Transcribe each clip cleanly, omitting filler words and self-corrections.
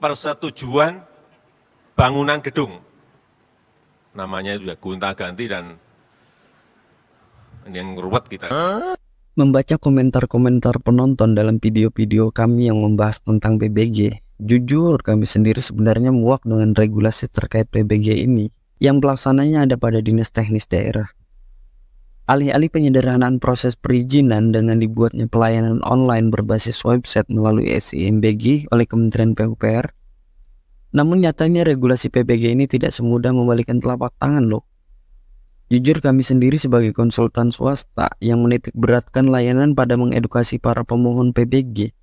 persetujuan bangunan gedung. Namanya juga gonta-ganti dan ini yang ruwet kita. Membaca komentar-komentar penonton dalam video-video kami yang membahas tentang PBG, jujur kami sendiri sebenarnya muak dengan regulasi terkait PBG ini yang pelaksananya ada pada Dinas Teknis Daerah. Alih-alih penyederhanaan proses perizinan dengan dibuatnya pelayanan online berbasis website melalui SIMBG oleh Kementerian PUPR, namun nyatanya regulasi PBG ini tidak semudah membalikkan telapak tangan loh. Jujur kami sendiri sebagai konsultan swasta yang menitik beratkan layanan pada mengedukasi para pemohon PBG,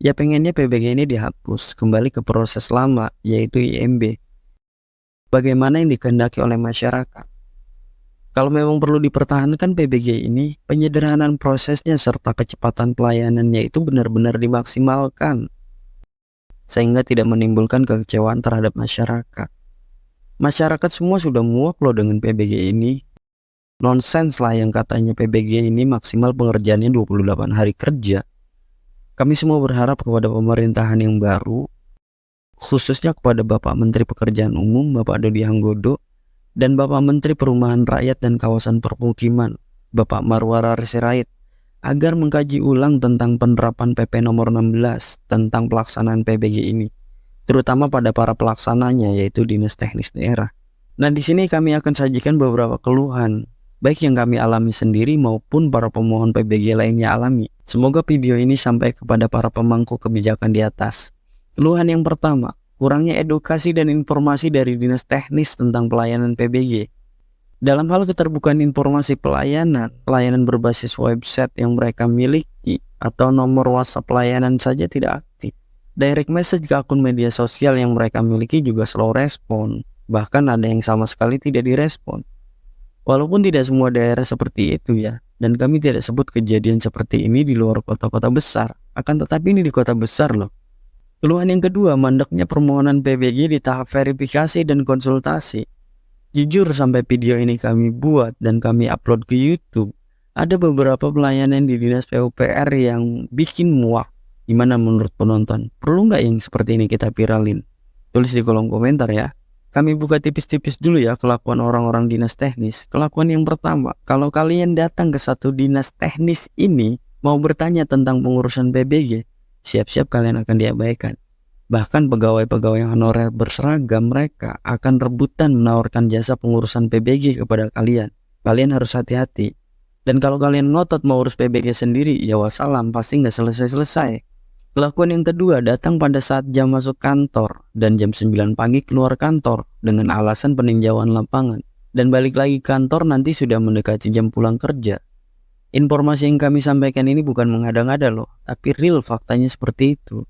ya pengennya PBG ini dihapus kembali ke proses lama yaitu IMB. Bagaimana yang dikehendaki oleh masyarakat. Kalau memang perlu dipertahankan PBG ini, penyederhanaan prosesnya serta kecepatan pelayanannya itu benar-benar dimaksimalkan sehingga tidak menimbulkan kekecewaan terhadap masyarakat. Masyarakat semua sudah muak loh dengan PBG ini. Nonsens lah yang katanya PBG ini maksimal pengerjaannya 28 hari kerja. Kami semua berharap kepada pemerintahan yang baru, khususnya kepada Bapak Menteri Pekerjaan Umum, Bapak Dodi Hanggodo, dan Bapak Menteri Perumahan Rakyat dan Kawasan Permukiman, Bapak Marwara Sirait, agar mengkaji ulang tentang penerapan PP nomor 16 tentang pelaksanaan PBG ini, terutama pada para pelaksananya yaitu Dinas Teknis Daerah. Nah, di sini kami akan sajikan beberapa keluhan, baik yang kami alami sendiri maupun para pemohon PBG lainnya alami. Semoga video ini sampai kepada para pemangku kebijakan di atas. Keluhan yang pertama, kurangnya edukasi dan informasi dari Dinas Teknis tentang pelayanan PBG. Dalam hal keterbukaan informasi pelayanan berbasis website yang mereka miliki atau nomor WhatsApp pelayanan saja tidak aktif. Direct message ke akun media sosial yang mereka miliki juga slow respon, bahkan ada yang sama sekali tidak direspon. Walaupun tidak semua daerah seperti itu ya, dan kami tidak sebut kejadian seperti ini di luar kota-kota besar, akan tetapi ini di kota besar loh. Keluhan yang kedua, mandeknya permohonan PBG di tahap verifikasi dan konsultasi. Jujur sampai video ini kami buat dan kami upload ke YouTube, ada beberapa pelayanan di Dinas PUPR yang bikin muak. Gimana menurut penonton? Perlu nggak yang seperti ini kita viralin? Tulis di kolom komentar ya. Kami buka tipis-tipis dulu ya kelakuan orang-orang dinas teknis. Kelakuan yang pertama, kalau kalian datang ke satu dinas teknis ini mau bertanya tentang pengurusan PBG, siap-siap kalian akan diabaikan. Bahkan pegawai-pegawai honorer berseragam mereka akan rebutan menawarkan jasa pengurusan PBG kepada kalian. Kalian harus hati-hati. Dan kalau kalian ngotot mau urus PBG sendiri, ya wassalam, pasti nggak selesai-selesai. Kelakuan yang kedua, datang pada saat jam masuk kantor dan jam 9 pagi keluar kantor dengan alasan peninjauan lapangan, dan balik lagi kantor nanti sudah mendekati jam pulang kerja. Informasi yang kami sampaikan ini bukan mengada-ngada loh, tapi real faktanya seperti itu.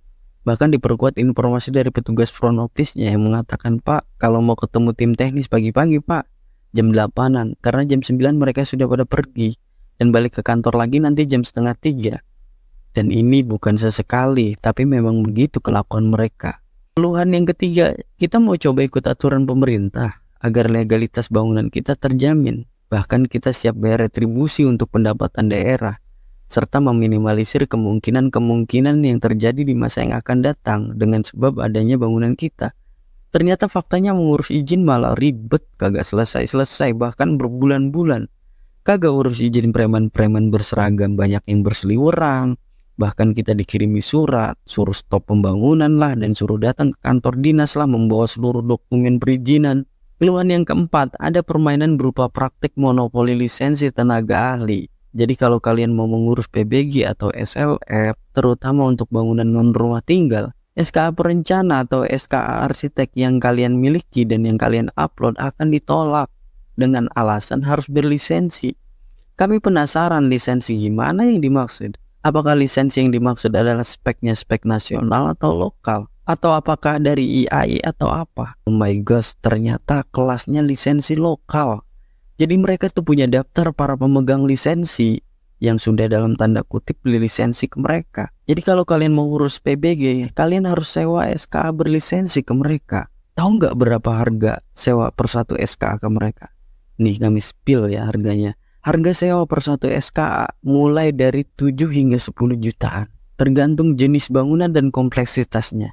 Bahkan diperkuat informasi dari petugas front office-nya yang mengatakan, "Pak, kalau mau ketemu tim teknis pagi-pagi Pak, jam 8-an, karena jam 9 mereka sudah pada pergi, dan balik ke kantor lagi nanti jam setengah 3. Dan ini bukan sesekali, tapi memang begitu kelakuan mereka. Keluhan yang ketiga, kita mau coba ikut aturan pemerintah agar legalitas bangunan kita terjamin. Bahkan kita siap bayar retribusi untuk pendapatan daerah, serta meminimalisir kemungkinan-kemungkinan yang terjadi di masa yang akan datang dengan sebab adanya bangunan kita. Ternyata faktanya mengurus izin malah ribet, kagak selesai-selesai, bahkan berbulan-bulan. Kagak urus izin preman-preman berseragam banyak yang berseliweran. Bahkan kita dikirimi surat, suruh stop pembangunan lah, dan suruh datang ke kantor dinas lah membawa seluruh dokumen perizinan. Keluhan yang keempat, ada permainan berupa praktik monopoli lisensi tenaga ahli. Jadi kalau kalian mau mengurus PBG atau SLR, terutama untuk bangunan non-rumah tinggal, SKA perencana atau SKA arsitek yang kalian miliki dan yang kalian upload akan ditolak dengan alasan harus berlisensi. Kami penasaran lisensi gimana yang dimaksud? Apakah lisensi yang dimaksud adalah speknya spek nasional atau lokal? Atau apakah dari IAI atau apa? Oh my gosh, ternyata kelasnya lisensi lokal. Jadi mereka tuh punya daftar para pemegang lisensi yang sudah dalam tanda kutip beli lisensi ke mereka. Jadi kalau kalian mau urus PBG, kalian harus sewa SKA berlisensi ke mereka. Tahu nggak berapa harga sewa per satu SKA ke mereka? Nih kami spill ya harganya. Harga sewa per satu SKA mulai dari 7 hingga 10 jutaan, tergantung jenis bangunan dan kompleksitasnya.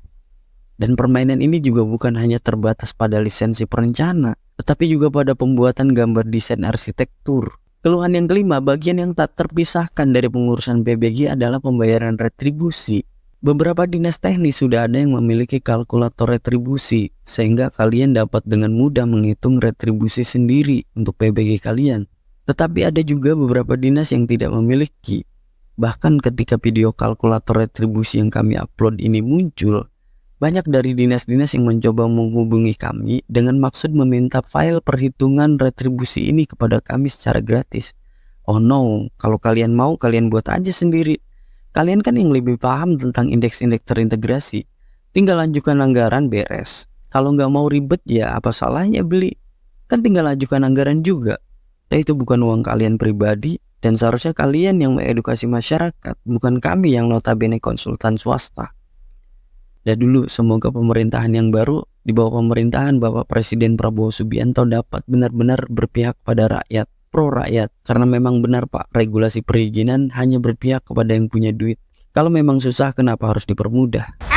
Dan permainan ini juga bukan hanya terbatas pada lisensi perencana, tetapi juga pada pembuatan gambar desain arsitektur. Keluhan yang kelima, bagian yang tak terpisahkan dari pengurusan PBG adalah pembayaran retribusi. Beberapa dinas teknis sudah ada yang memiliki kalkulator retribusi, sehingga kalian dapat dengan mudah menghitung retribusi sendiri untuk PBG kalian. Tetapi ada juga beberapa dinas yang tidak memiliki. Bahkan ketika video kalkulator retribusi yang kami upload ini muncul, banyak dari dinas-dinas yang mencoba menghubungi kami dengan maksud meminta file perhitungan retribusi ini kepada kami secara gratis. Oh no, kalau kalian mau, kalian buat aja sendiri. Kalian kan yang lebih paham tentang indeks-indeks terintegrasi. Tinggal ajukan anggaran, beres. Kalau nggak mau ribet, ya apa salahnya beli? Kan tinggal ajukan anggaran juga. Dan itu bukan uang kalian pribadi, dan seharusnya kalian yang mengedukasi masyarakat, bukan kami yang notabene konsultan swasta. Dan dulu semoga pemerintahan yang baru di bawah pemerintahan Bapak Presiden Prabowo Subianto dapat benar-benar berpihak pada rakyat, pro rakyat. Karena memang benar Pak, regulasi perizinan hanya berpihak kepada yang punya duit. Kalau memang susah, kenapa harus dipermudah?